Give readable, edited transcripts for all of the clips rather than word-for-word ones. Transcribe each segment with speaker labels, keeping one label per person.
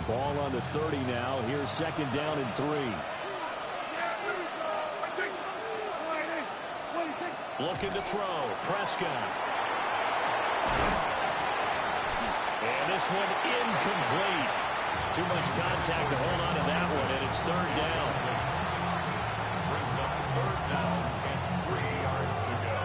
Speaker 1: Ball on the 30 now. Here's second down and 3. Looking to throw. Prescott. And this one incomplete. Too much contact to hold on to that one, and it's third down. Brings up third down and 3 yards to go.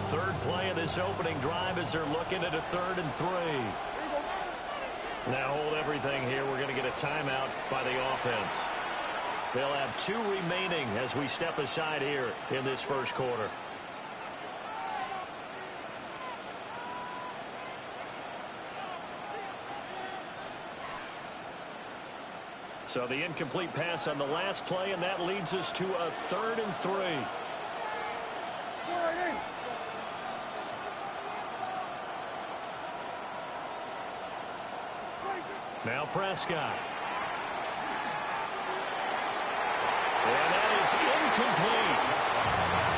Speaker 1: Third play of this opening drive as they're looking at a 3rd and 3. Now hold everything here. We're going to get a timeout by the offense. They'll have 2 remaining as we step aside here in this first quarter. So the incomplete pass on the last play, and that leads us to a 3rd and 3. Now Prescott. And that is incomplete.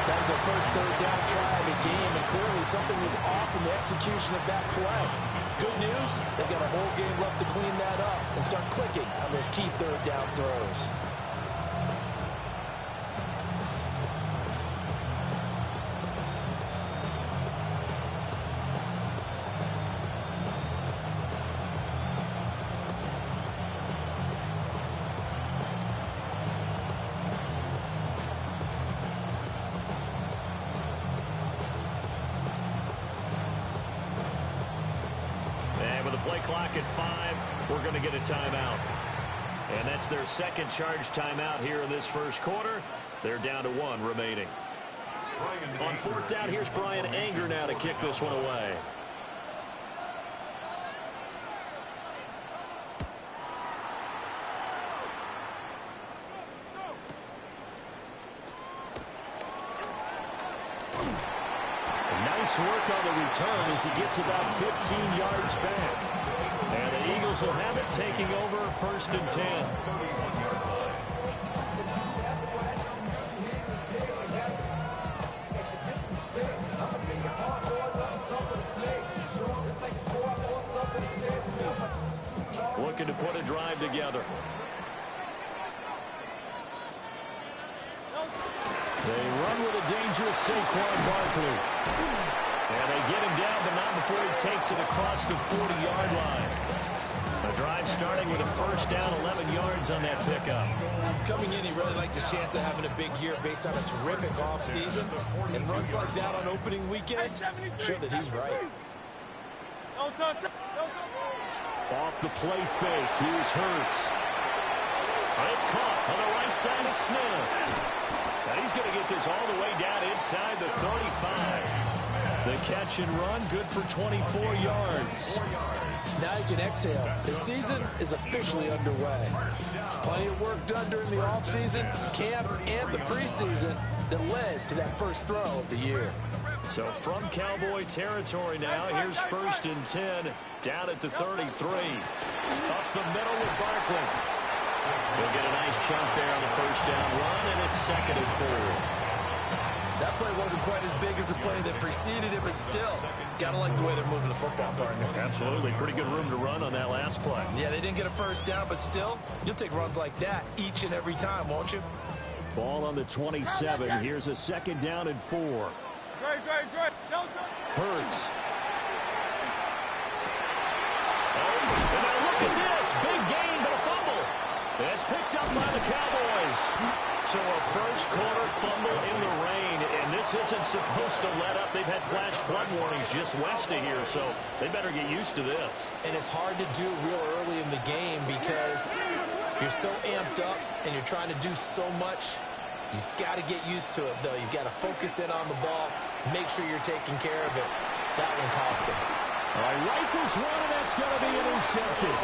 Speaker 2: That was their first 3rd down try of the game, and clearly something was off in the execution of that play. Good news, they've got a whole game left to clean that up and start clicking on those key 3rd down throws.
Speaker 1: Play clock at 5. We're going to get a timeout. And that's their second charge timeout here in this first quarter. They're down to 1 remaining. On 4th down, here's Bryan Anger now to kick this one away. Nice work on the return as he gets about 15 yards back. And the Eagles will have it, taking over 1st and 10. Looking to put a drive together. They run with a dangerous Saquon Barkley. And they get him down, but not before he takes it across the 40-yard line. The drive starting with a 1st down, 11 yards on that pickup.
Speaker 2: Coming in, he really liked his chance of having a big year based on a terrific offseason. And runs like that on opening weekend show that he's right.
Speaker 1: Off the play fake, here's Hurts. And it's caught on the right side of Smith. And he's going to get this all the way down inside the 35. The catch and run, good for 24 yards.
Speaker 2: Now you can exhale. The season is officially underway. Plenty of work done during the offseason, camp, and the preseason that led to that first throw of the year.
Speaker 1: So from Cowboy territory now, here's 1st and 10, down at the 33. Up the middle with Barkley. He'll get a nice chunk there on the 1st down run, and it's 2nd and 4.
Speaker 2: That play wasn't quite as big as the play that preceded it, but still, gotta like the way they're moving the football, partner.
Speaker 1: Absolutely. Pretty good room to run on that last play.
Speaker 2: Yeah, they didn't get a 1st down, but still, you'll take runs like that each and every time, won't you?
Speaker 1: Ball on the 27. Here's a 2nd down and 4.
Speaker 3: Great.
Speaker 1: Hurts. And now look at this. Big gain, but a fumble. That's picked up by the Cowboys. So a first quarter fumble in the rain, and this isn't supposed to let up. They've had flash flood warnings just west of here, so they better get used to this.
Speaker 2: And it's hard to do real early in the game because you're so amped up and you're trying to do so much. You've got to get used to it, though. You've got to focus in on the ball, make sure you're taking care of it. That one cost him.
Speaker 1: All right, rifles one, and that's going to be intercepted.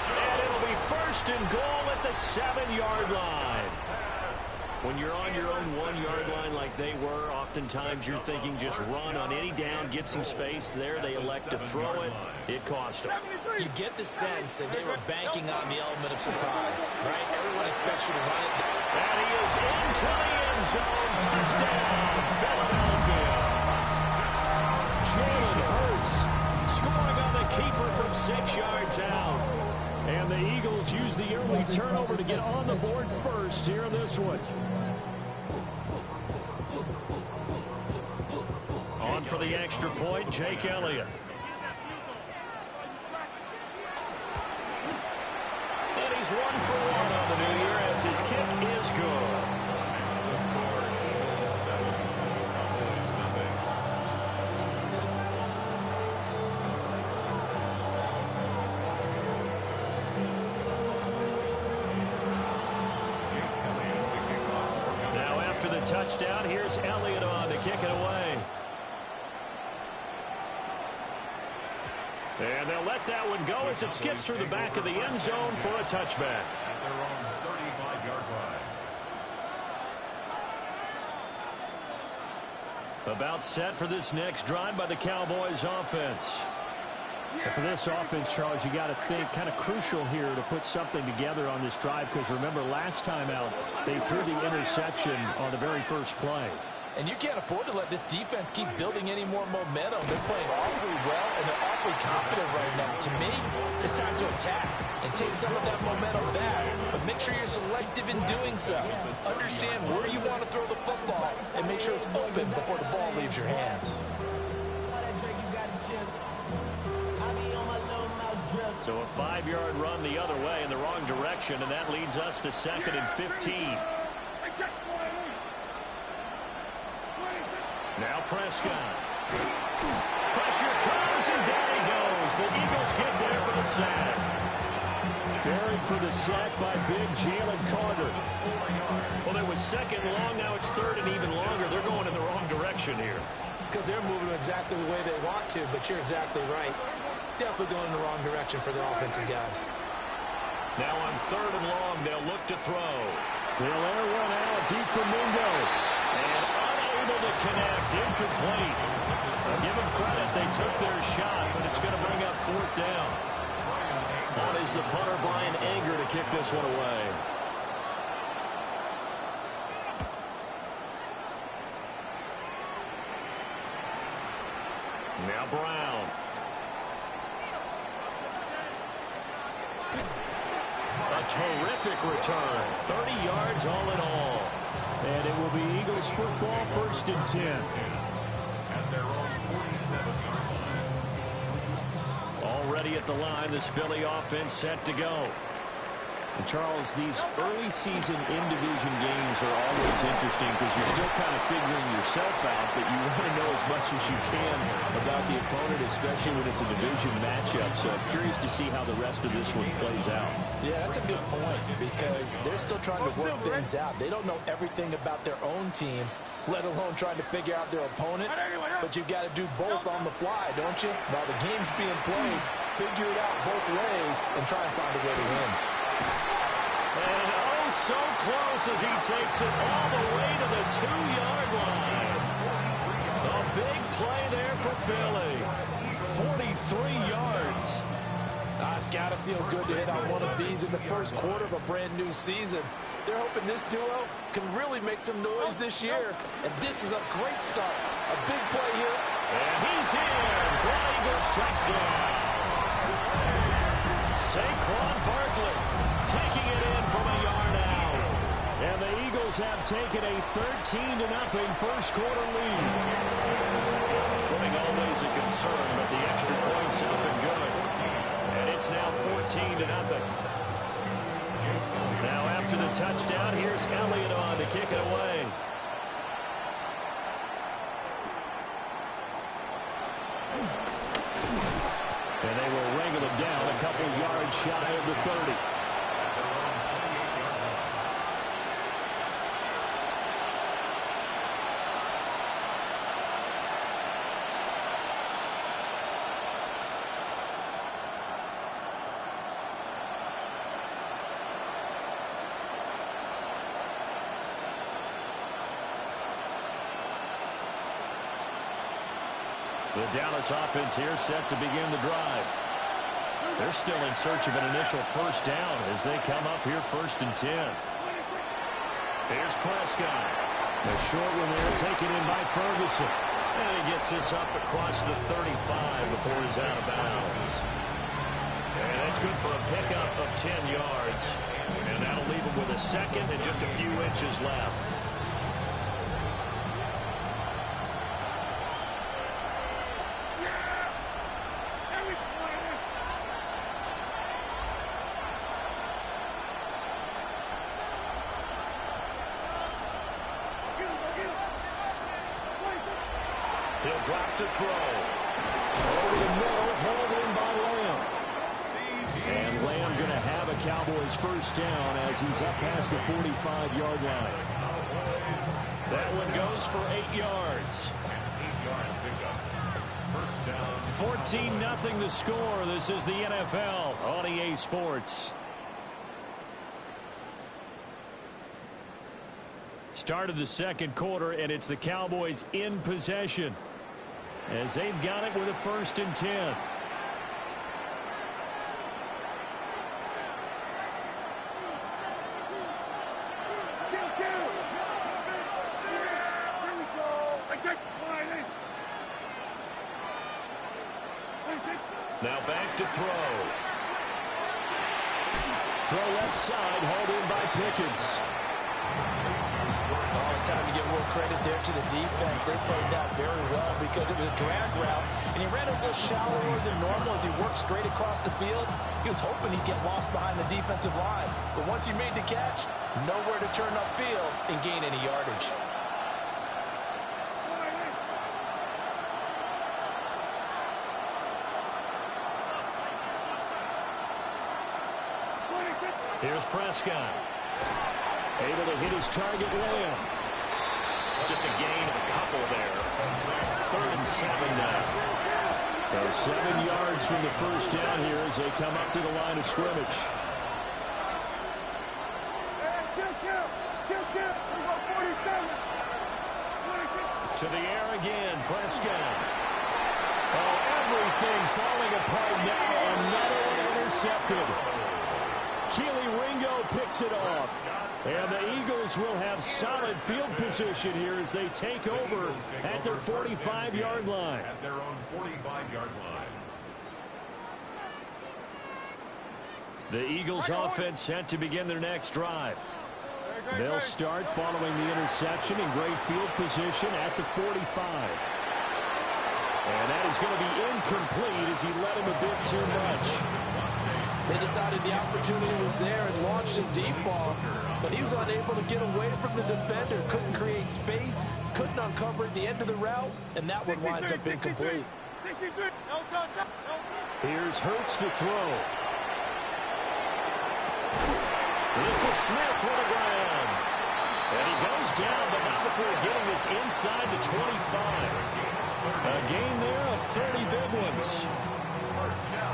Speaker 1: And it'll be 1st and goal at the 7-yard line. When you're on your own 1-yard line like they were, oftentimes you're thinking just run on any down, get some space there. They elect to throw it. It cost them.
Speaker 2: You get the sense that they were banking on the element of surprise, right? Everyone expects you to run it.
Speaker 1: And he is into the end zone. Touchdown, Philadelphia. Jalen Hurts scoring on the keeper from 6 yards out. And the Eagles use the early turnover to get on the board first here in this one. On for the extra point, Jake Elliott. And he's 1 for 1 on the new year as his kick is good. After the touchdown, here's Elliott on to kick it away. And they'll let that one go as it skips through the back of the end zone for a touchback.
Speaker 3: At their own 35-yard line.
Speaker 1: About set for this next drive by the Cowboys offense.
Speaker 4: And for this offense, Charles, you got to think kind of crucial here to put something together on this drive, because remember last time out they threw the interception on the very first play.
Speaker 2: And you can't afford to let this defense keep building any more momentum. They're playing awfully well, and they're awfully confident right now. To me, it's time to attack and take some of that momentum back, but make sure you're selective in doing so. Understand where you want to throw the football and make sure it's open before the ball leaves your hands.
Speaker 1: So a 5-yard run the other way in the wrong direction, and that leads us to 2nd and 15. Now Prescott. Pressure comes, and down he goes. The Eagles get there for the sack.
Speaker 4: Buried for the sack by big Jalen Carter.
Speaker 1: Well, it was 2nd and long. Now it's 3rd and even longer. They're going in the wrong direction here.
Speaker 2: Because they're moving exactly the way they want to, but you're exactly right. Definitely going in the wrong direction for the offensive guys.
Speaker 1: Now on 3rd and long, they'll look to throw.
Speaker 4: They'll air one out deep for Mingo.
Speaker 1: And unable to connect, incomplete. Give them credit, they took their shot, but it's going to bring up 4th down. On is the punter, Brian Anger, to kick this one away. Now Brown. A terrific return. 30 yards all in all.
Speaker 4: And it will be Eagles football, 1st and 10.
Speaker 3: At their own 47-yard line.
Speaker 1: Already at the line, this Philly offense set to go.
Speaker 4: And Charles, these early season in-division games are always interesting because you're still kind of figuring yourself out, but you want to know as much as you can about the opponent, especially when it's a division matchup. So I'm curious to see how the rest of this one plays out.
Speaker 2: Yeah, that's a good point because they're still trying to work things out. They don't know everything about their own team, let alone trying to figure out their opponent. But you've got to do both on the fly, don't you? While the game's being played, figure it out both ways and try and find a way to win.
Speaker 1: And oh, so close as he takes it all the way to the 2-yard line. A big play there for Philly. 43 yards.
Speaker 2: It's got to feel good to hit on one of these in the first quarter of a brand-new season. They're hoping this duo can really make some noise this year. And this is a great start. A big play here.
Speaker 1: And he's in for an Eagles touchdown. Saquon Barkley taking it in from a yard out.
Speaker 4: And the Eagles have taken a 13-0 first quarter lead.
Speaker 1: Footing always a concern, but the extra points up and good. And it's now 14-0. Now after the touchdown, here's Elliott on to kick it away.
Speaker 4: And they will wrangle him down a couple yards shy of the 30.
Speaker 1: The Dallas offense here set to begin the drive. They're still in search of an initial first down as they come up here 1st and 10. Here's Prescott. A short one there taken in by Ferguson. And he gets this up across the 35 before he's out of bounds. And that's good for a pickup of 10 yards. And that'll leave him with a second and just a few inches left. He'll drop to throw. Over the middle, hauled in by Lamb. And Lamb going to have a Cowboys first down as he's up past the 45-yard line. That one goes for 8 yards. 14-0 the score. This is the NFL on EA Sports. Start of the second quarter, and it's the Cowboys in possession as they've got it with a 1st and 10. Now back to throw. Throw left side, hauled in by Pickens.
Speaker 2: Oh, it's time to give more credit there to the defense. They played that very well because it was a drag route, and he ran a little shallower than normal as he worked straight across the field. He was hoping he'd get lost behind the defensive line, but once he made the catch, nowhere to turn upfield and gain any yardage.
Speaker 1: Here's Prescott. Able to hit his target, Lamb. Just a gain of a couple there. 3rd and 7 now. So 7 yards from the first down here as they come up to the line of scrimmage. To the air again, Prescott. Oh, everything falling apart now. Another one intercepted. Keely Ringo picks it off. And the Eagles will have solid field position here as they take over at their 45-yard line.
Speaker 3: At their own 45-yard line.
Speaker 1: The Eagles offense set to begin their next drive. They'll start following the interception in great field position at the 45. And that is going to be incomplete as he led him a bit too much.
Speaker 2: They decided the opportunity was there and launched a deep ball, but he was unable to get away from the defender, couldn't create space, couldn't uncover at the end of the route, and that one winds up incomplete.
Speaker 1: Here's Hurts to throw. This is Smith with the ground. And he goes down, but not before getting this inside the 25. A gain there of 30 big ones.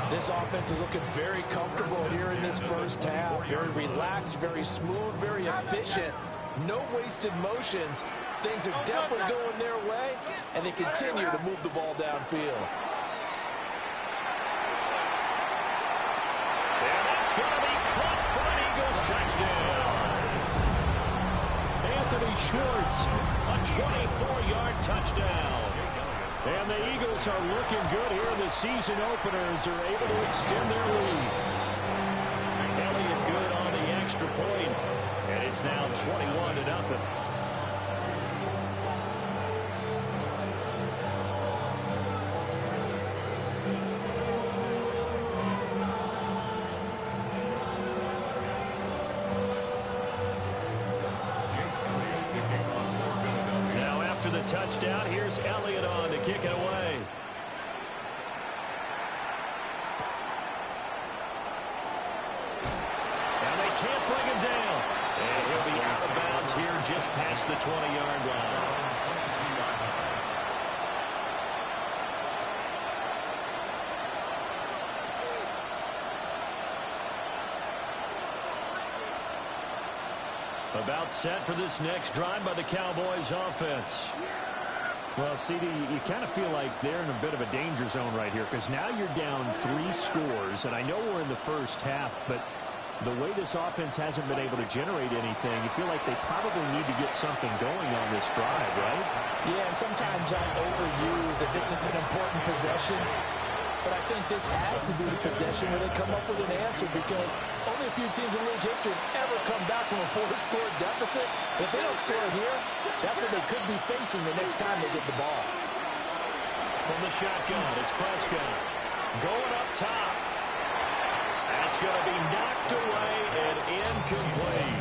Speaker 2: This offense is looking very comfortable here in this first half. Very relaxed, very smooth, very efficient. No wasted motions. Things are definitely going their way, and they continue to move the ball downfield.
Speaker 1: And that's going to be caught for an Eagles touchdown. Anthony Schwartz, a 24-yard touchdown. And the Eagles are looking good here in the season openers. Are able to extend their lead. Elliott good on the extra point. And it's now 21-0. Now after the touchdown, here's Elliott on to kick it away. And they can't bring him down. And he'll be out of bounds here just past the 20-yard line. About set for this next drive by the Cowboys offense.
Speaker 4: Well, CD, you kind of feel like they're in a bit of a danger zone right here because now you're down 3 scores, and I know we're in the first half, but the way this offense hasn't been able to generate anything, you feel like they probably need to get something going on this drive, right?
Speaker 2: Yeah, and sometimes I overuse that this is an important possession, but I think this has to be the possession where they come up with an answer because only a few teams in league history have ever come back from a 4-score deficit. If they don't score here, that's what they could be facing the next time they get the ball.
Speaker 1: From the shotgun, it's Prescott. Going up top. That's going to be knocked away and incomplete.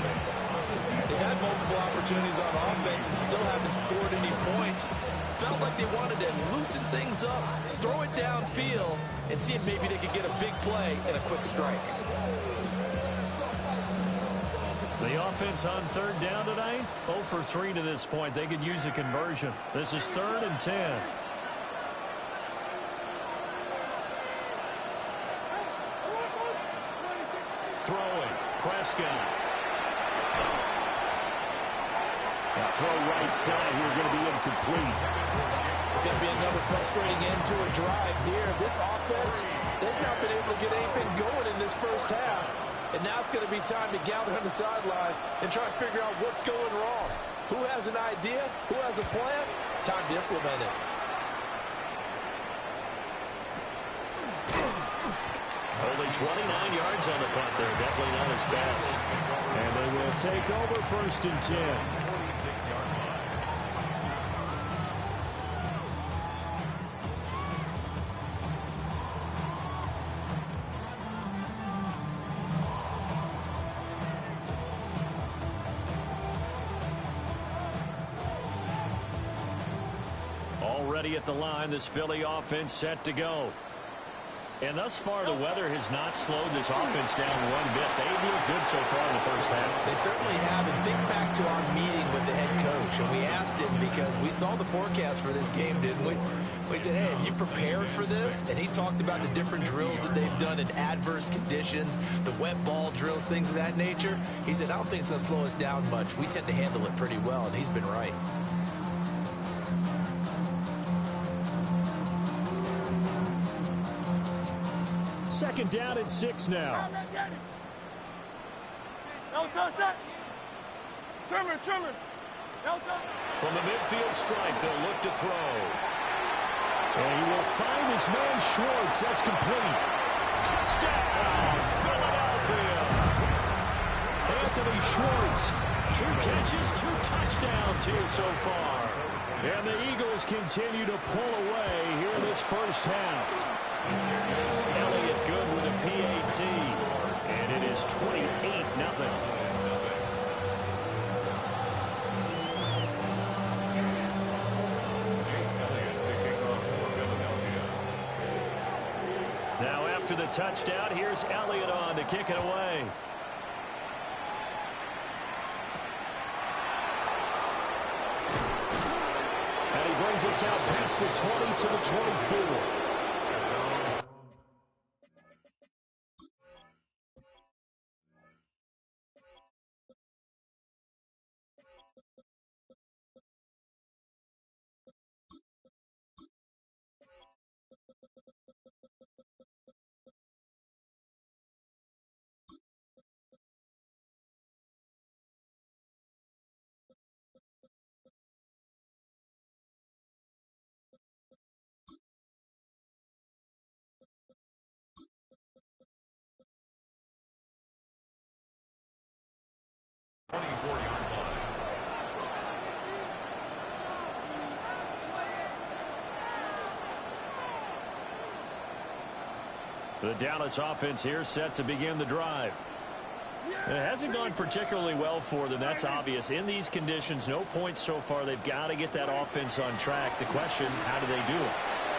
Speaker 2: They've had multiple opportunities on offense and still haven't scored any points. Felt like they wanted to loosen things up, throw it downfield, and see if maybe they could get a big play and a quick strike.
Speaker 1: The offense on third down tonight, 0 for 3 to this point. They could use a conversion. This is 3rd and 10. Throwing, Prescott.
Speaker 4: Now throw right side here, going to be incomplete.
Speaker 2: It's going to be another frustrating end to a drive here. This offense, they've not been able to get anything going in this first half. And now it's going to be time to gather on the sidelines and try and figure out what's going wrong. Who has an idea? Who has a plan? Time to implement it.
Speaker 1: Only 29 yards on the punt there. Definitely not his best.
Speaker 4: And they will take over 1st and 10.
Speaker 3: 46-yard line.
Speaker 1: Already at the line, this Philly offense set to go. And thus far, the weather has not slowed this offense down one bit. They've looked good so far in the first half.
Speaker 2: They certainly have. And think back to our meeting with the head coach. And we asked him because we saw the forecast for this game, didn't we? We said, hey, have you prepared for this? And he talked about the different drills that they've done in adverse conditions, the wet ball drills, things of that nature. He said, I don't think it's going to slow us down much. We tend to handle it pretty well. And he's been right.
Speaker 4: Second down and 6 now.
Speaker 1: From the midfield strike, they'll look to throw.
Speaker 4: And he will find his man Schwartz. That's complete.
Speaker 1: Touchdown, Philadelphia.
Speaker 4: Anthony Schwartz.
Speaker 1: 2 catches, 2 touchdowns here so far.
Speaker 4: And the Eagles continue to pull away here this first half.
Speaker 1: Elliott good with a PAT. And it is 28-0. Now after the touchdown, here's Elliott on to kick it away. And he brings us out past the 20 to the 24. The Dallas offense here set to begin the drive. And it hasn't gone particularly well for them. That's obvious. In these conditions, no points so far. They've got to get that offense on track. The question, how do they do it?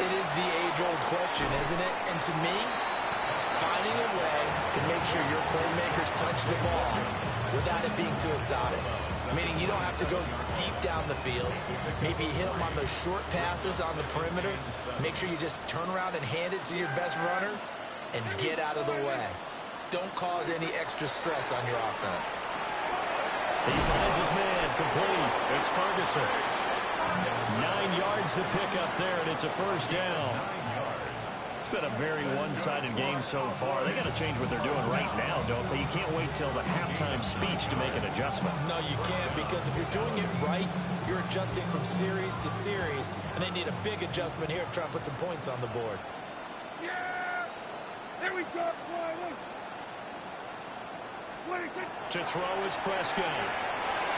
Speaker 2: It is the age-old question, isn't it? And to me, finding a way to make sure your playmakers touch the ball without it being too exotic. Meaning you don't have to go deep down the field. Maybe hit them on those short passes on the perimeter. Make sure you just turn around and hand it to your best runner and get out of the way. Don't cause any extra stress on your offense.
Speaker 1: He finds his man complete. It's Ferguson. 9 yards yards the pickup there, and it's a first down. It's been a very one-sided game so far. They got to change what they're doing right now, don't they? You can't wait till the halftime speech to make an adjustment.
Speaker 2: No, you can't, because if you're doing it right, you're adjusting from series to series, and they need a big adjustment here to try and put some points on the board.
Speaker 5: Yeah! Here we go,
Speaker 1: To throw is Prescott.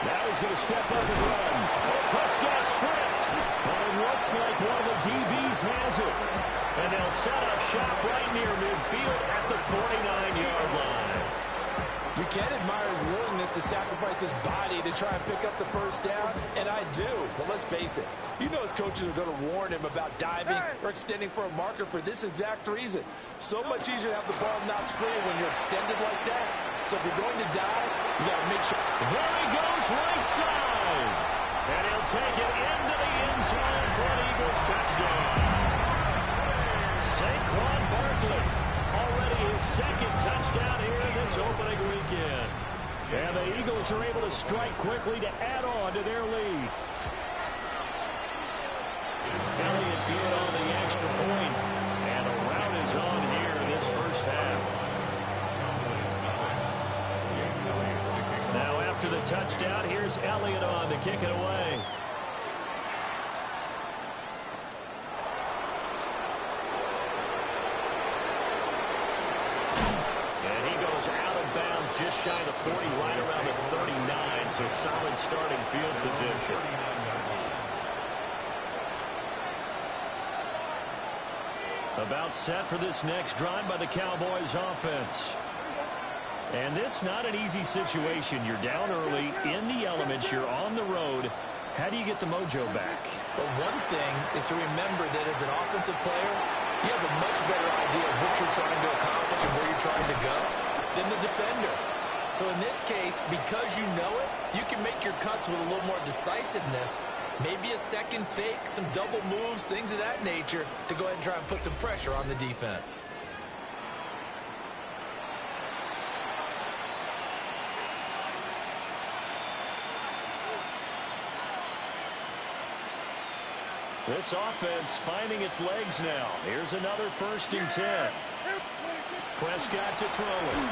Speaker 1: Now he's going to step up and run. Oh, Prescott stripped. But it looks like one of the DBs has it. And they'll set up shop right near midfield at the 49-yard line.
Speaker 6: You can admire his willingness to sacrifice his body to try and pick up the first down, and I do. But let's face it, you know his coaches are going to warn him about diving or extending for a marker for this exact reason. So much easier to have the ball knocked free when you're extended like that. So if you're going to dive, you got to make sure.
Speaker 1: There he goes, right side. And he'll take it into the end zone for an Eagles touchdown. Saquon Barkley, already his second touchdown here this opening weekend. And the Eagles are able to strike quickly to add on to their lead. Elliott good on the extra point. And a rout is on here in this first half. Now after the touchdown, here's Elliott on to kick it away. Just shy of the 40, right around the 39, so solid starting field position. About set for this next drive by the Cowboys offense. And this not an easy situation. You're down early, in the elements, you're on the road. How do you get the mojo back?
Speaker 2: Well, one thing is to remember that as an offensive player, you have a much better idea of what you're trying to accomplish and where you're trying to go than the defender. So in this case, because you know it, you can make your cuts with a little more decisiveness, maybe a second fake, some double moves, things of that nature, to go ahead and try and put some pressure on the defense.
Speaker 1: This offense finding its legs now. Here's another 1st and 10. Prescott to throw it.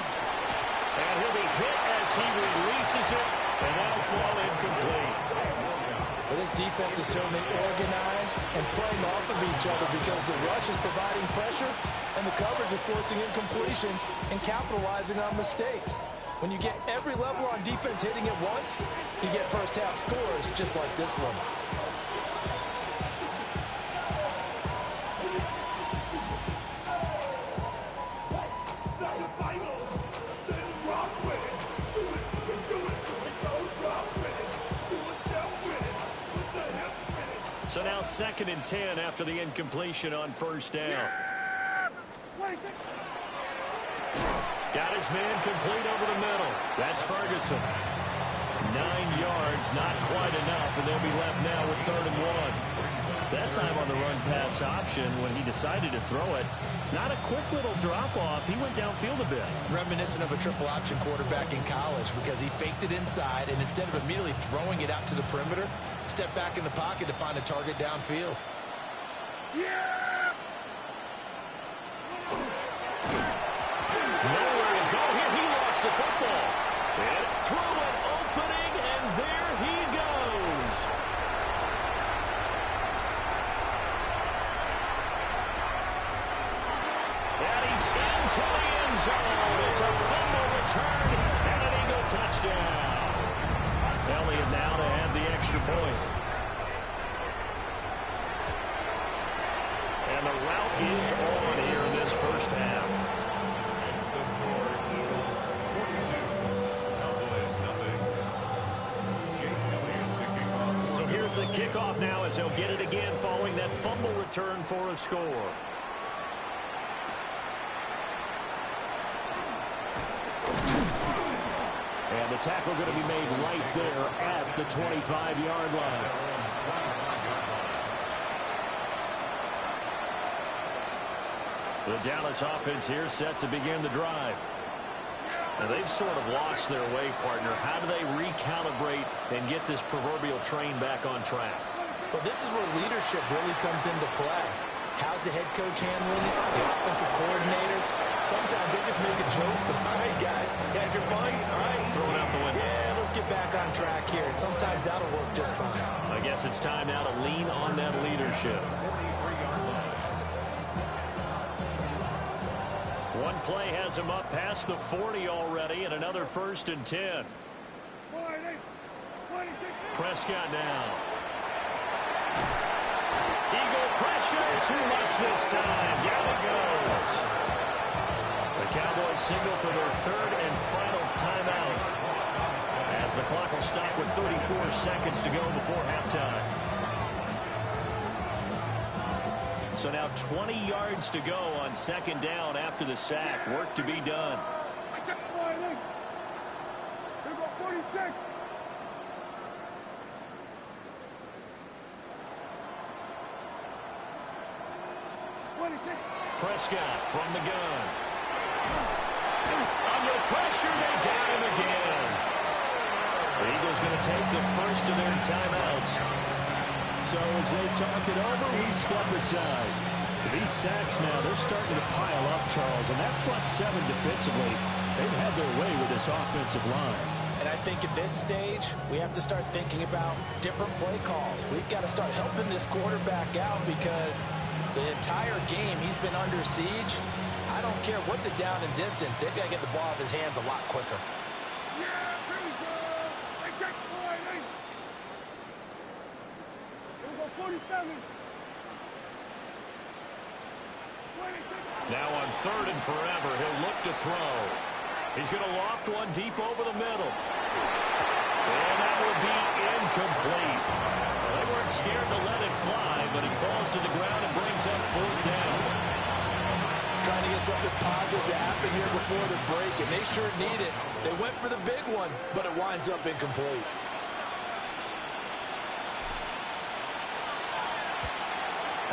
Speaker 1: And he'll be hit as he releases it, and that'll fall incomplete.
Speaker 6: Well, this defense is certainly organized and playing off of each other because the rush is providing pressure and the coverage is forcing incompletions and capitalizing on mistakes. When you get every level on defense hitting at once, you get first half scores just like this one.
Speaker 1: So now 2nd and 10 after the incompletion on 1st down. Got his man complete over the middle. That's Ferguson. 9 yards, not quite enough, and they'll be left now with 3rd and 1. That time on the run-pass option when he decided to throw it. Not a quick little drop-off. He went downfield a bit.
Speaker 2: Reminiscent of a triple option quarterback in college because he faked it inside, and instead of immediately throwing it out to the perimeter, stepped back in the pocket to find a target downfield.
Speaker 1: Nowhere to go here. He lost the football. And through an opening, and there he goes. And he's into the end zone. It's a fumble return and an Eagle touchdown. Elliott now to have the extra point. And the route is on here in this first half.
Speaker 3: The score, Eagles 42, Cowboys nothing. Jake Elliott to kick off.
Speaker 1: So here's the kickoff now as he'll get it again following that fumble return for a score. And the tackle going to be made right there at the 25-yard line. The Dallas offense here set to begin the drive. And they've sort of lost their way, partner. How do they recalibrate and get this proverbial train back on track?
Speaker 2: Well, this is where leadership really comes into play. How's the head coach handling it? The offensive coordinator? Sometimes they just make a joke. All right, guys, you had your fun? All right.
Speaker 1: Throw it out the window.
Speaker 2: Yeah, let's get back on track here. And sometimes that'll work just fine.
Speaker 1: I guess it's time now to lean on that leadership. One play has him up past the 40 already, and another 1st and 10. Prescott now. Eagle pressure, too much this time. Down it goes. The Cowboys signal for their 3rd and final timeout, as the clock will stop with 34 seconds to go before halftime. So now 20 yards to go on 2nd down after the sack. Work to be done. Prescott from the gun. Under pressure, they got him again. The Eagles going to take the first of their timeouts.
Speaker 4: So as they talk it over, we step aside. These sacks now, they're starting to pile up, Charles, and that front 7 defensively, they've had their way with this offensive line.
Speaker 6: And I think at this stage, we have to start thinking about different play calls. We've got to start helping this quarterback out because the entire game he's been under siege. I don't care what the down and distance, they've got to get the ball out of his hands a lot quicker.
Speaker 1: Now on 3rd and forever, he'll look to throw. He's going to loft one deep over the middle. And that will be incomplete. Well, they weren't scared to let it fly, but he falls to the ground and brings up 4th down.
Speaker 6: Trying to get something positive to happen here before the break, and they sure need it. They went for the big one, but it winds up incomplete.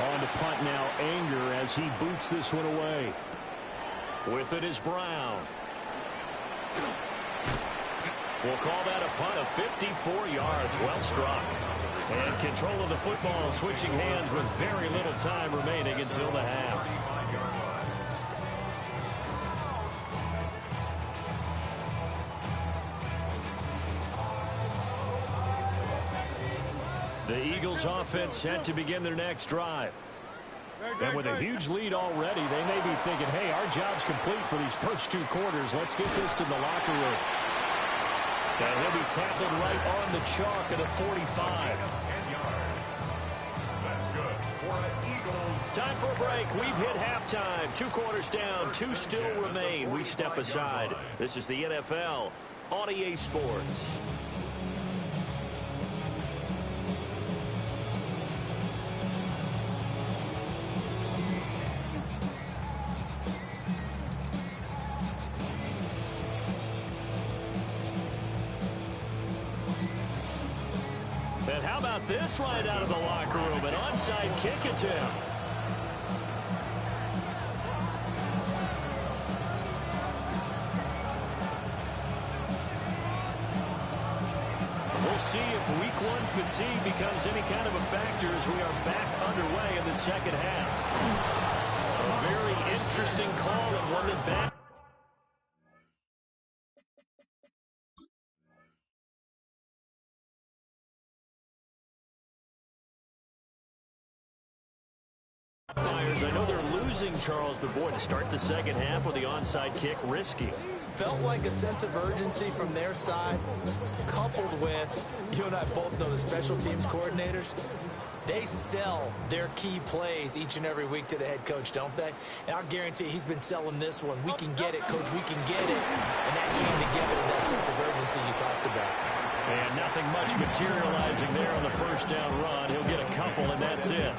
Speaker 4: On to punt now, Anger, as he boots this one away.
Speaker 1: With it is Brown. We'll call that a punt of 54 yards. Well struck. And control of the football switching hands with very little time remaining until the half. The Eagles offense set to begin their next drive.
Speaker 4: And with a huge lead already, they may be thinking, hey, our job's complete for these first 2 quarters. Let's get this to the locker room.
Speaker 1: And he'll be tackled right on the chalk at the 45.
Speaker 3: That's good for the Eagles.
Speaker 1: Time for a break. We've hit halftime. 2 quarters down. 2 still remain. We step aside. This is the NFL on EA Sports. And how about this right out of the locker room? An onside kick attempt. We'll see if week 1 fatigue becomes any kind of a factor as we are back underway in the second half. A very interesting call and one that back. I know they're losing Charles, but boy, to start the second half with the onside kick, risky.
Speaker 6: Felt like a sense of urgency from their side, coupled with, you and I both know the special teams coordinators, they sell their key plays each and every week to the head coach, don't they? And I'll guarantee he's been selling this one. We can get it, coach, we can get it. And that came together in that sense of urgency you talked about.
Speaker 1: And nothing much materializing there on the first down run. He'll get a couple, and that's it.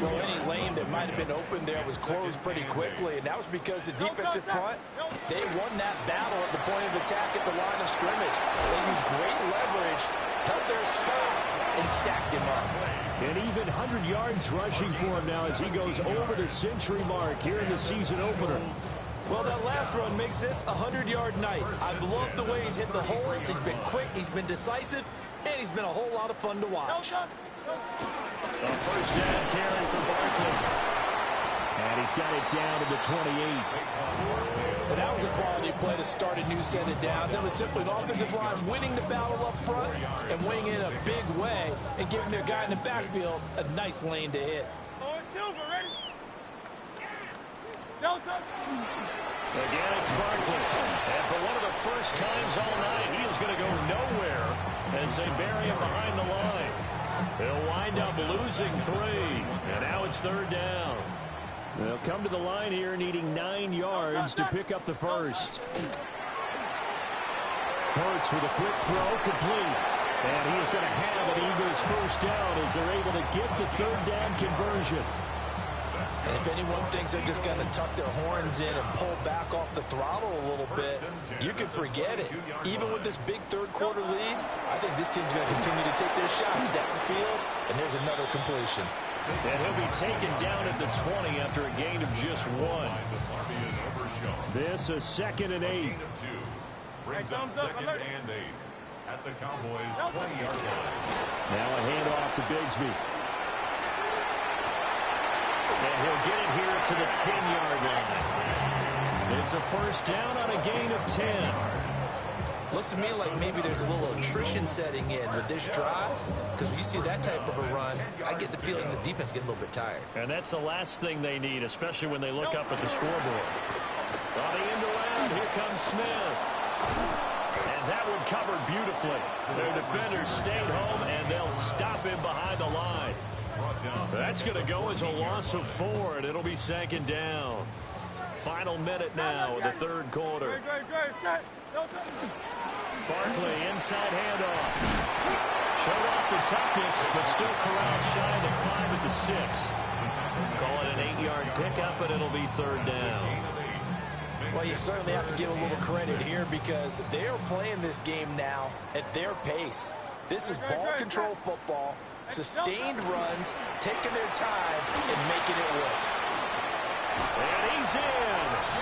Speaker 6: Well, any lane that might have been open there was closed pretty quickly, and that was because the defensive front, they won that battle at the point of attack at the line of scrimmage. They used great leverage, held their spot, and stacked him up.
Speaker 4: And even 100 yards rushing for him now as he goes over the century mark here in the season opener.
Speaker 6: Well, that last run makes this a 100-yard night. I've loved the way he's hit the holes. He's been quick. He's been decisive. And
Speaker 2: he's been a whole lot of fun to watch.
Speaker 1: A first down carry for Barkley.
Speaker 4: And he's got it down to the 28.
Speaker 6: But that was a quality play to start a new set of downs. That was simply an offensive line winning the battle up front and winning in a big way and giving their guy in the backfield a nice lane to hit.
Speaker 1: Again, it's Barkley. And for one of the first times all night, he is going to go nowhere as they bury him behind the line. They'll wind up losing 3. And now it's third down.
Speaker 4: They'll come to the line here needing 9 yards to pick up the first. Hurts with a quick throw, complete. And he is going to have an Eagles first down as they're able to get the third down conversion.
Speaker 6: And if anyone thinks they're just going to tuck their horns in and pull back off the throttle a little bit, you can forget it. Even with this big third quarter lead, I think this team's going to continue to take their shots downfield, and there's another completion.
Speaker 1: And he'll be taken down at the 20 after a gain of just 1.
Speaker 4: This is 2nd and 8.
Speaker 3: Brings up 2nd and 8 at the Cowboys' 20-yard line.
Speaker 4: Now a handoff to Bigsby.
Speaker 1: And he'll get it here to the 10-yard line. It's a first down on a gain of 10.
Speaker 2: Looks to me like maybe there's a little attrition setting in with this drive, because when you see that type of a run, I get the feeling the defense getting a little bit tired.
Speaker 1: And that's the last thing they need, especially when they look up at the scoreboard. On the end around, here comes Smith. And that one covered beautifully. Their defenders stayed home, and they'll stop him behind the line. That's going to go as a loss of 4, and it'll be 2nd down. Final minute now in the third quarter. Barkley, inside handoff. Showed off the toughness, but still corralled shy of the 5 at the 6. Call it an 8-yard pickup, and it'll be third down.
Speaker 6: Well, you certainly have to give a little credit here because they are playing this game now at their pace. This is ball control football, sustained runs, taking their time, and making it work.
Speaker 1: And he's in.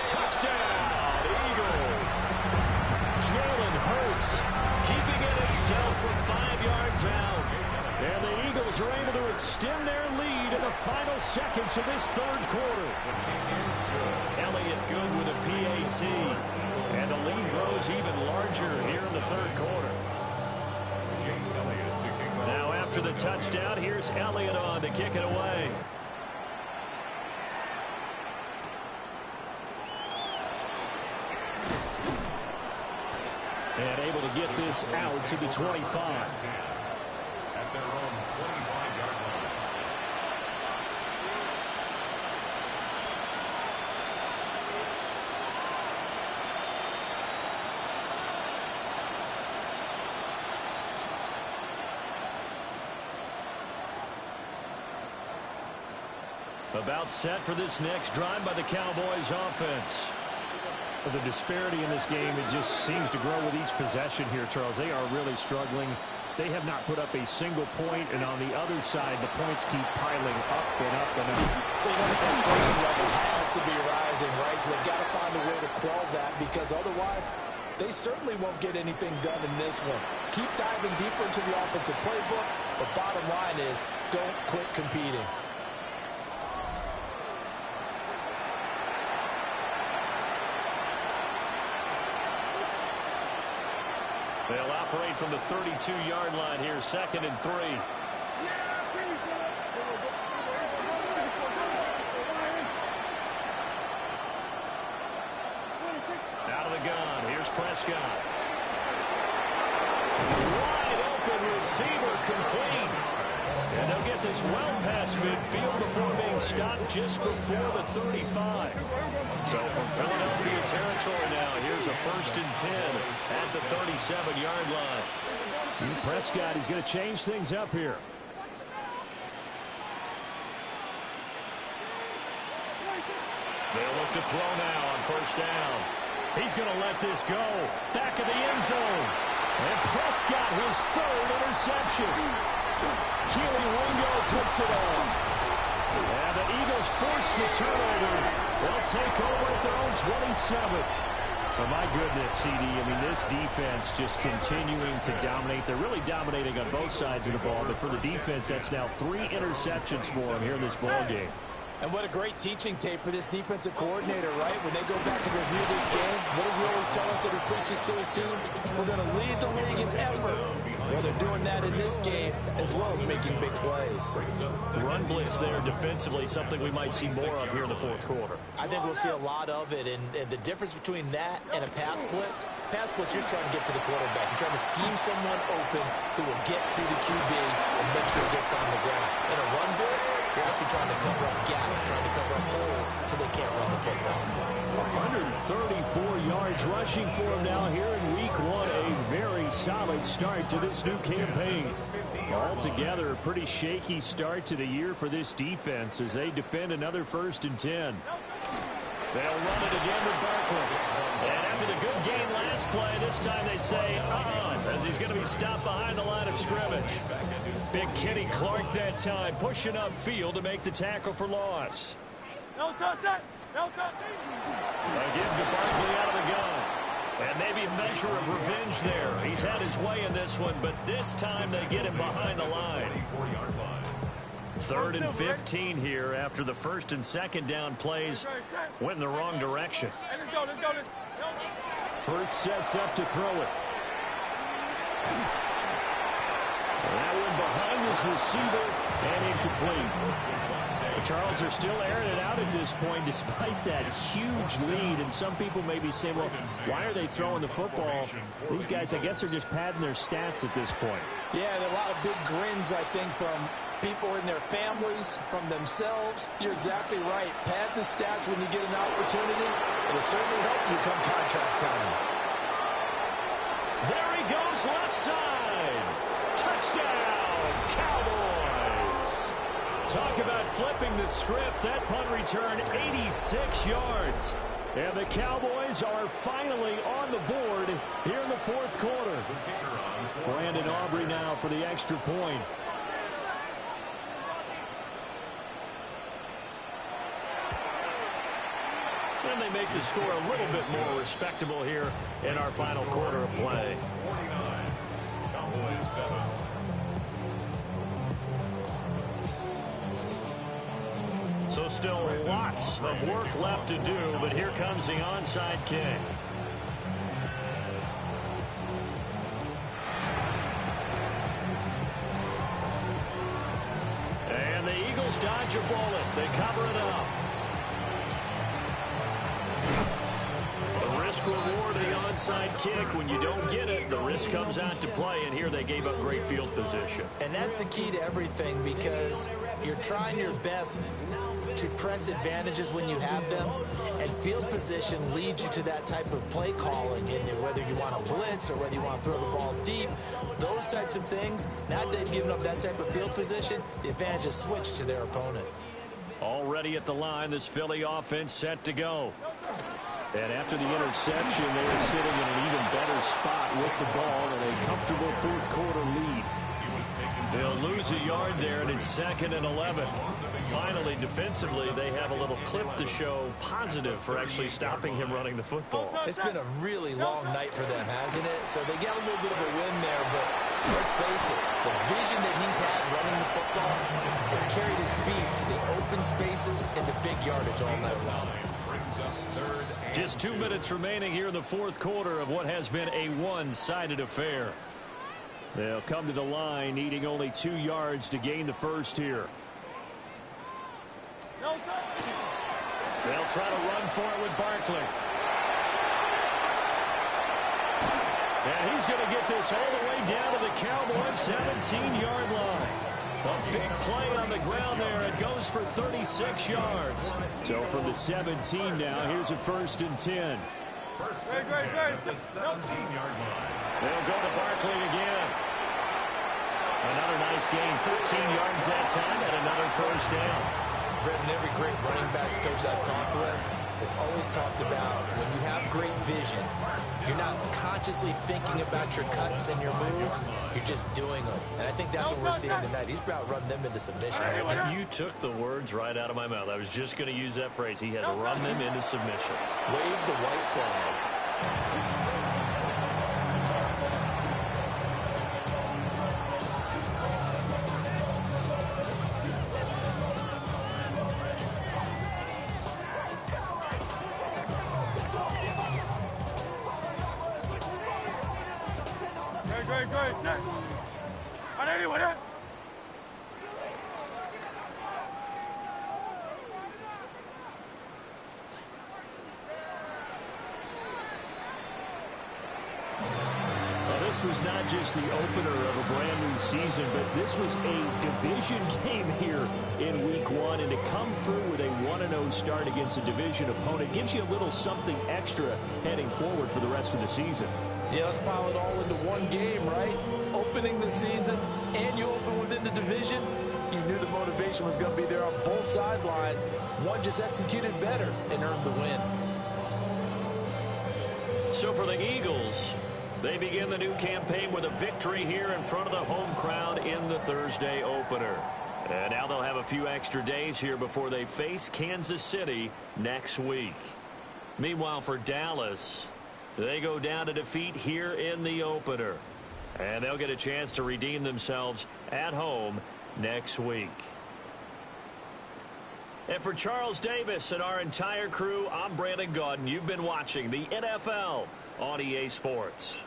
Speaker 1: Touchdown, Eagles. Jalen Hurts keeping it himself from 5 yards out. And the Eagles are able to extend their lead in the final seconds of this third quarter. Elliott good with a PAT. And the lead grows even larger here in the third quarter. Now after the touchdown, here's Elliott on to kick it away. And able to get this out to the 25.
Speaker 3: At their own 25-yard line.
Speaker 1: About set for this next drive by the Cowboys offense.
Speaker 4: The disparity in this game, it just seems to grow with each possession here, Charles. They are really struggling. They have not put up a single point, and on the other side, the points keep piling up and up and up.
Speaker 6: So you know the frustration level has to be rising, right? So they've got to find a way to quell that because otherwise they certainly won't get anything done in this one. Keep diving deeper into the offensive playbook, but bottom line is don't quit competing.
Speaker 1: They'll operate from the 32-yard line here, 2nd and 3. Out of the gun, here's Prescott. Wide open receiver complete. And they'll get this well past midfield before being stopped just before the 35. So from Philadelphia territory now, here's a 1st and 10 at the 37-yard line.
Speaker 4: Prescott, he's going to change things up here.
Speaker 1: They'll look to throw now on 1st down. He's going to let this go. Back of the end zone. And Prescott, his 3rd interception. Keely Ringo puts it on. And the Eagles force the turnover. They'll take over at their own 27.
Speaker 4: Well, my goodness, CD, I mean, this defense just continuing to dominate. They're really dominating on both sides of the ball, but for the defense, that's now 3 interceptions for them here in this ball game.
Speaker 6: And what a great teaching tape for this defensive coordinator, right? When they go back and review this game, what does he always tell us that he preaches to his team? We're going to lead the league in effort. Well, they're doing that in this game as well as making big plays.
Speaker 1: Run blitz there defensively, something we might see more of here in the fourth quarter.
Speaker 2: I think we'll see a lot of it, and the difference between that and a pass blitz, you're trying to get to the quarterback. You're trying to scheme someone open who will get to the QB and make sure he gets on the ground. In a run blitz, you're actually trying to cover up gaps, trying to cover up holes so they can't run the football.
Speaker 4: 134 yards rushing for him now here in week 1. A very solid start to this new campaign. Altogether, a pretty shaky start to the year for this defense as they defend another 1st and 10.
Speaker 1: They'll run it again with Barkley. And after the good gain last play, this time they say, as he's going to be stopped behind the line of scrimmage. Big Kenny Clark that time, pushing upfield to make the tackle for loss.
Speaker 5: No touch it! No touch
Speaker 1: Again to Barkley out of the gun. And maybe a measure of revenge there. He's had his way in this one, but this time they get him behind the line. 3rd and 15 here after the 1st and 2nd down plays went in the wrong direction.
Speaker 5: Let's go, let's go, let's go.
Speaker 4: Hurts sets up to throw it. That one behind his receiver and incomplete. Charles, are still airing it out at this point despite that huge lead. And some people may be saying, well, why are they throwing the football? These guys, I guess, are just padding their stats at this point.
Speaker 6: Yeah, and a lot of big grins, I think, from people in their families, from themselves. You're exactly right. Pad the stats when you get an opportunity. It'll certainly help you come contract time.
Speaker 1: There he goes, left side. Touchdown, Cowboys. Talk about flipping the script. That punt return, 86 yards. And the Cowboys are finally on the board here in the 4th quarter. Brandon Aubrey now for the extra point. And they make the score a little bit more respectable here in our final quarter of play.
Speaker 3: 49, Cowboys 7.
Speaker 1: So still lots of work left to do, but here comes the onside kick. And the Eagles dodge a bullet. They cover it up. The risk reward of the onside kick. When you don't get it, the risk comes out to play, and here they gave up great field position.
Speaker 2: And that's the key to everything, because you're trying your best to press advantages when you have them, and field position leads you to that type of play calling, and whether you want to blitz or whether you want to throw the ball deep, those types of things. Now that they've given up that type of field position, the advantage is switched to their opponent.
Speaker 1: Already at the line, this Philly offense set to go.
Speaker 4: And after the interception, they are sitting in an even better spot with the ball in a comfortable 4th quarter lead.
Speaker 1: They'll lose a yard there, and it's 2nd and 11. Finally, defensively, they have a little clip to show positive for actually stopping him running the football.
Speaker 2: It's been a really long night for them, hasn't it? So they got a little bit of a win there, but let's face it, the vision that he's had running the football has carried his feet to the open spaces and the big yardage all night long.
Speaker 1: Just 2 minutes remaining here in the 4th quarter of what has been a one-sided affair.
Speaker 4: They'll come to the line, needing only 2 yards to gain the first here.
Speaker 1: They'll try to run for it with Barkley. And he's going to get this all the way down to the Cowboys' 17-yard line. A big play on the ground there. It goes for 36 yards.
Speaker 4: So from the 17 now, here's a 1st and 10.
Speaker 3: First and 10 at the 17-yard line.
Speaker 1: They'll go to Barkley again. Another nice gain, 13 yards that time, and another first down.
Speaker 2: Brendan, every great running backs coach I've talked with has always talked about when you have great vision, you're not consciously thinking about your cuts and your moves, you're just doing them. And I think that's what we're seeing tonight. He's about run them into submission.
Speaker 1: You took the words right out of my mouth. I was just going to use that phrase. He has run them into submission.
Speaker 2: Wave the white flag.
Speaker 5: Great, set. Anyone, eh?
Speaker 4: This was not just the opener of a brand new season, but this was a division game here in week one. And to come through with a 1-0 start against a division opponent gives you a little something extra heading forward for the rest of the season.
Speaker 6: Yeah, let's pile it all into one game, right? Opening the season, and you open within the division. You knew the motivation was going to be there on both sidelines. One just executed better and earned the win.
Speaker 1: So for the Eagles, they begin the new campaign with a victory here in front of the home crowd in the Thursday opener. And now they'll have a few extra days here before they face Kansas City next week. Meanwhile, for Dallas, they go down to defeat here in the opener. And they'll get a chance to redeem themselves at home next week. And for Charles Davis and our entire crew, I'm Brandon Gaudin. You've been watching the NFL on EA Sports.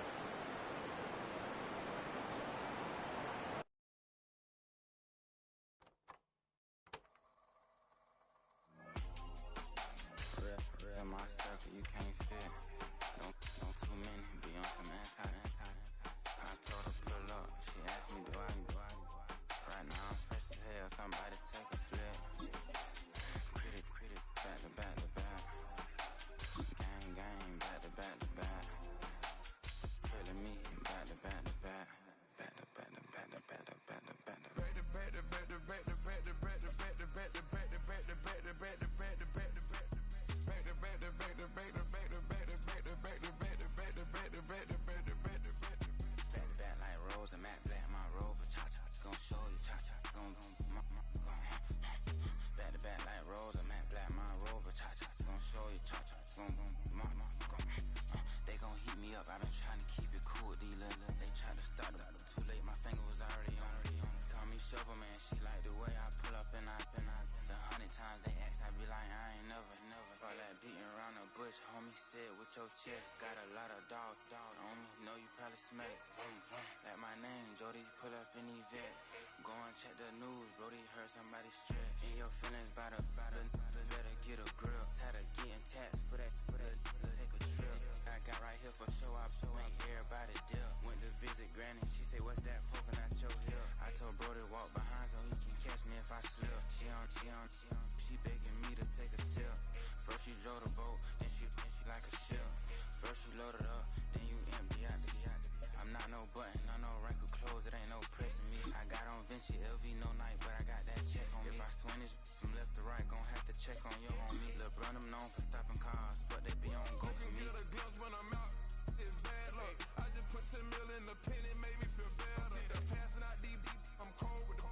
Speaker 7: Your chest got a lot of dog on me. Know you probably smell it. Vroom, vroom. Like my name, Jody. Pull up in Yvette. Go and check the news, Brody. Heard somebody stretch. In your feelings by the better get a grill. Tired of getting taxed for that. Take a trip. I got right here for show up. Make everybody deal. Went to visit Granny. She say, what's that poking out your heel? I told Brody walk behind so he can catch me if I slip. She begging me to take a sip. First she drove the boat, then she like a ship. First you load it up, then you empty out the I'm not no button, no wrinkled clothes, it ain't no pressing me. I got on Vinci LV no night, but I got that check on me. If I swing this from left to right, gon' have to check on your homie. Lil' Brun, I'm known for stopping cars, but they be on go for me.
Speaker 8: Get a glimpse when I'm out, it's bad luck. I just put 10 mil in the pen, it made me feel better. See the passing out deep, I'm cold with the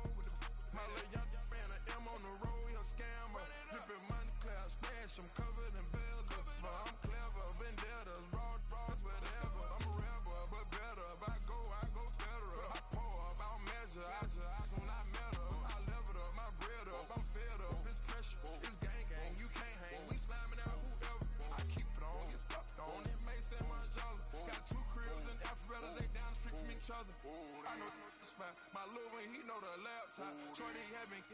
Speaker 8: My little young ran an M on the road, he a scammer. Drippin' money, clear splash, I'm covered in bells. But I'm clever, vendettas, raw, whatever. I'm a rebel, but better. If I go federal. I pour up, I'll measure. I soon I met her. I leveled up, my bread up, I'm fed up. It's pressure, it's gang, you can't hang. We slamming out whoever. I keep it on, get stuck on. It may say Margiela. Got 2 cribs in Alpharetta, they down the street from each other. I know the spot. My little one, he know the laptop. Shorty having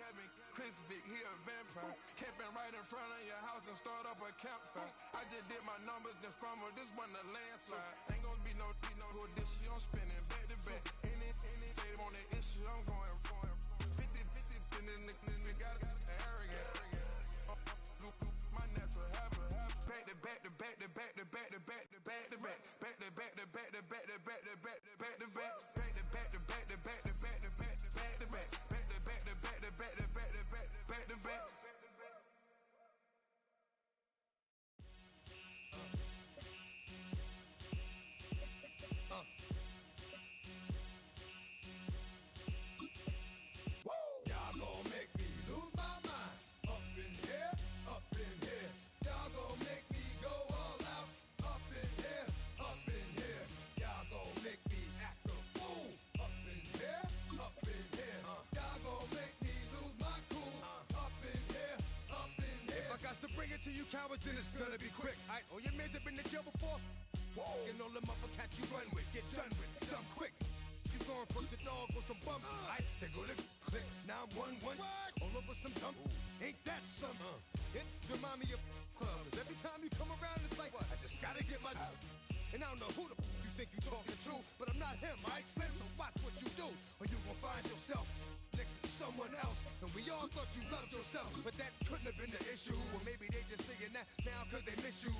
Speaker 8: Chris Vick, he a vampire. Camping right in front of your house and start up a campfire. I just did my numbers then from her, this one a landslide. Ain't gonna be no who this shit, I'm spinning back to back. Any say they want that issue, I'm going 50, and then the got arrogant. My natural habit. Back to back to back to back to back to back to back to back. Back to back to back to back to back to back to back to back. Back to back to back to back to back to back to back to back. Back to back to back to back to back to back to back.
Speaker 9: Y'all gon' make me lose my yours, then it's gonna be quick. All right, all your men have been to jail before? Whoa. And all the motherfuckers you run with, get done with, done quick. You going from the dog or some bum? Alright, they go to click 911. All over some dump. Ain't that something? It's remind me of clubs. Every time you come around, it's like, I just gotta get my. And I don't know who the you think you talking to, but I'm not him, alright, Slim? So watch what you do, or you gon' find yourself next to someone else. And we all thought you loved yourself, but that couldn't have been the issue. Or maybe they just saying that now cause they miss you.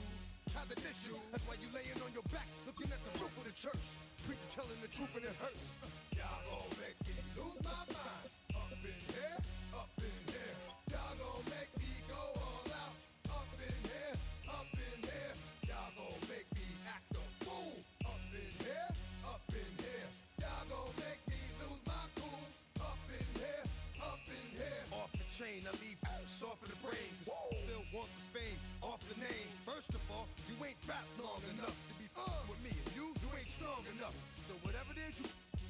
Speaker 9: Tried to diss you, that's why you laying on your back, looking at the roof of the church. Preacher telling the truth and it hurts. Y'all gon' make me lose my mind. Up in here, up in here. Y'all gon' make me go all out. Up in here, up in here. Y'all gon' make me act a fool. Up in here, up in here. Y'all gon' make me lose my cool. Up in here, up in here. Off the chain, I leave soft in the brain. Still want the fame, off the name. First of all, you ain't rap long enough to be with me. And you ain't strong enough. So whatever it is you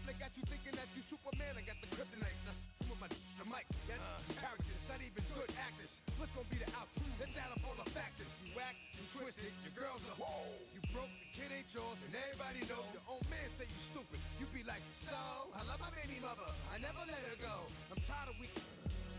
Speaker 9: they got you thinking that you Superman, I got the kryptonite. Come with the mic, that's characters, not even good actors. What's gonna be the outcome? Let's add up all the factors. You act, you twisted, your girls are you broke, the kid ain't yours, and everybody know. Your own man say you stupid. You be like, so, I love my baby mother, I never let her go. I'm tired of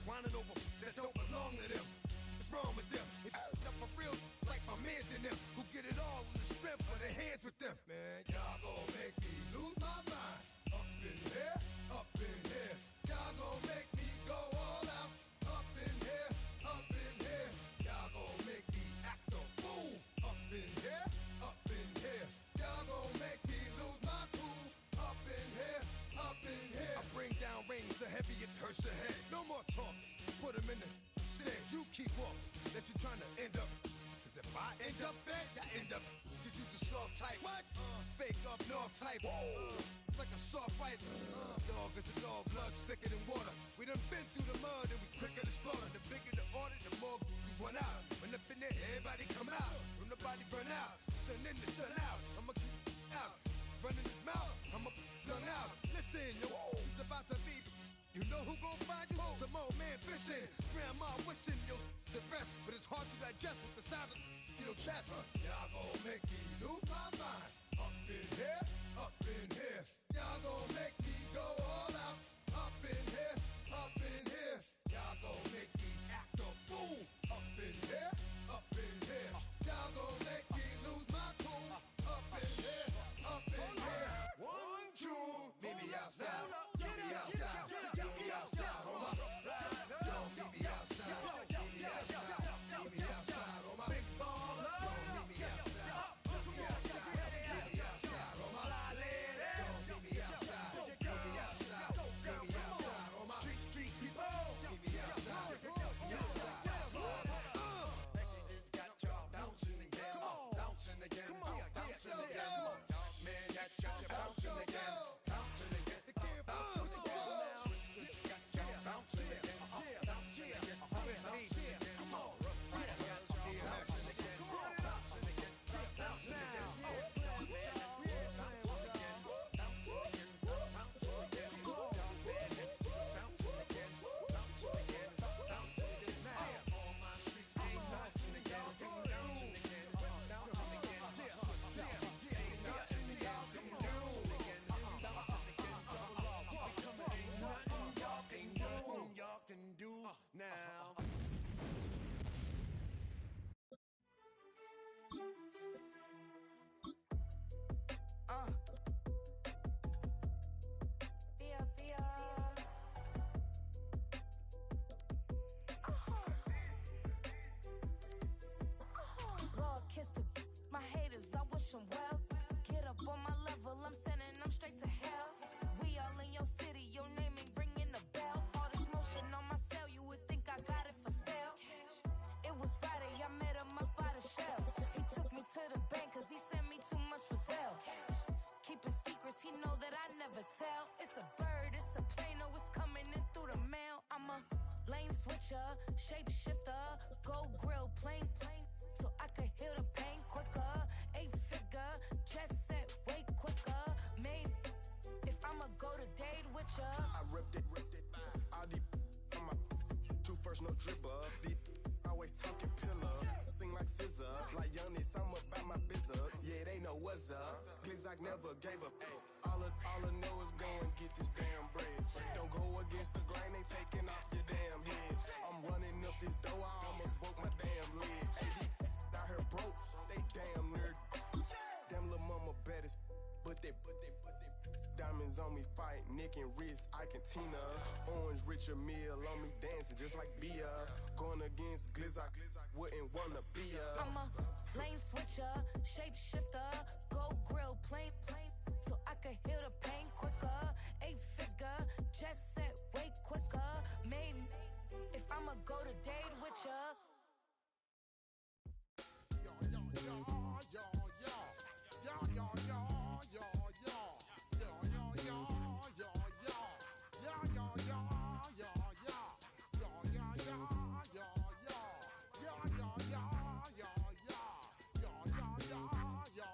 Speaker 9: whining over that don't belong to them. What's wrong with them? It's up for real, like my mans in them, who get it all in the strength of their hands with them. Man, y'all gon' make me lose my mind. Up in here, up in here. Y'all gon' make me go all out. Up in here, up in here. Y'all gon' make me act a fool. Up in here, up in here. Y'all gon' make me lose my cool. Up in here, up in here. I bring down rain so heavy it hurts the head. No more talk, put them in the stand. You keep walking, that you trying to end up. Cause if I end up fed, I end up. Cause you the soft type. What? Fake up north type. It's like a soft fight. Dog is a dog, blood thicker than water. We done been through the mud and we quicker to slaughter. The bigger the order, the more we run out. When up in there, everybody come out. When the body burn out, sun in the sun out. I'ma keep out. Running his mouth, I'ma flung out. Listen, yo, it's about to be. You know who gon' find you? Some old man fishing. Grandma wishing you're the best. But it's hard to digest with the sound of your chest. Y'all gon' make me lose my mind. Up in here, up in here. Y'all gon' make me go all out. Up in here, up in here. Y'all gon' make me act a fool. Up in here, up in here. Y'all gon' make me lose my cool. Up in here, up in here. 1, 2, meet me outside. Meet me outside. Meet me outside. On my yo, meet me outside. Meet me outside. Meet me outside. On my big baller. Yo, meet me outside. Meet me outside. Meet me outside. On my yo, meet me outside. Meet me outside. Meet me outside. On my street people. Meet me outside. Meet me outside.
Speaker 8: It's got y'all bouncing again. Bouncing again. Bouncing again. Man, got you bouncing again. Bouncing again. Bouncing again. Got y'all bouncing again. Bouncing again. Bouncing again. Come on. Got y'all bouncing again. Bouncing again. Bouncing again. Can do now.
Speaker 10: Lord, kiss the my haters, I wish them well. Get up on my level, I'm sending them straight to hell. We all in your city, your name ain't ringing the bell. All this motion on my cell, you would think I got it for sale. It was Friday, I met him up by the shell. He took me to the bank, cause he sent me too much for sale. Keeping secrets, he know that I never tell. It's a bird, it's a plane, oh, it's coming in through the mail. I'm a lane switcher, shapeshifter, go grill, plane, so I could heal the pain quicker. 8-figure, chest set way quicker. Made if I'ma go to date with ya.
Speaker 8: I ripped it. All these on my 2 first, no dribble. These always talking pillar. Thing like
Speaker 11: I never gave up. All I know is go and get this damn bread. Don't go against the grain, they taking off your damn heads. I'm running up this door, I almost broke my damn legs. Hey, out here broke, they damn nerd. Damn little mama bad as but they diamonds on me fight, Nick and wrist, Ike and Tina. Orange Richard Mill on me dancing just like Bia. Going against Glizz, I wouldn't wanna be a.
Speaker 10: I'm a lane switcher, shapeshifter, go grill, plain, so I could heal the pain quicker. 8-figure, jet set way quicker. Made if I'ma go to date with ya.
Speaker 9: Yo, yo, yo, yo, yo, yo, yo, yo. Yo, yo, yo, yo, yo, yo, yo, yo, yo, yo, yo, yo, yo, yo, yo,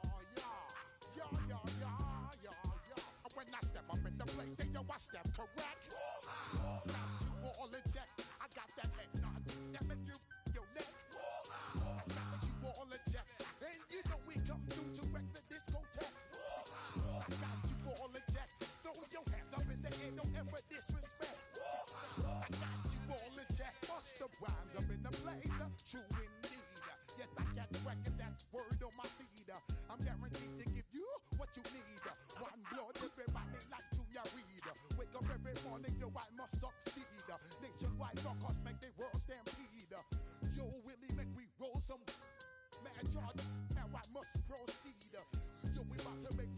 Speaker 9: yo, yo, yo, yo, yo. When I step up in the place, say yo, I step correct. Got you all in check. I got that head nod that make you your neck. I got you all in check, and you know we come through to wreck the discotheque. I got you all in check. Throw your hands up in the air, don't ever disrespect. I got you all in check. Bust the rhymes up in the blazer. True indeed. Yes, I got the record, that's word on my feed. I'm guaranteed to give you what you need. One blood, everybody like Junior Reed. Wake up every morning, yo, I must succeed. Nationwide rockers make the world stampede. Yo, Willie, make we roll some mad charge. Now I must proceed. Yo, we about to make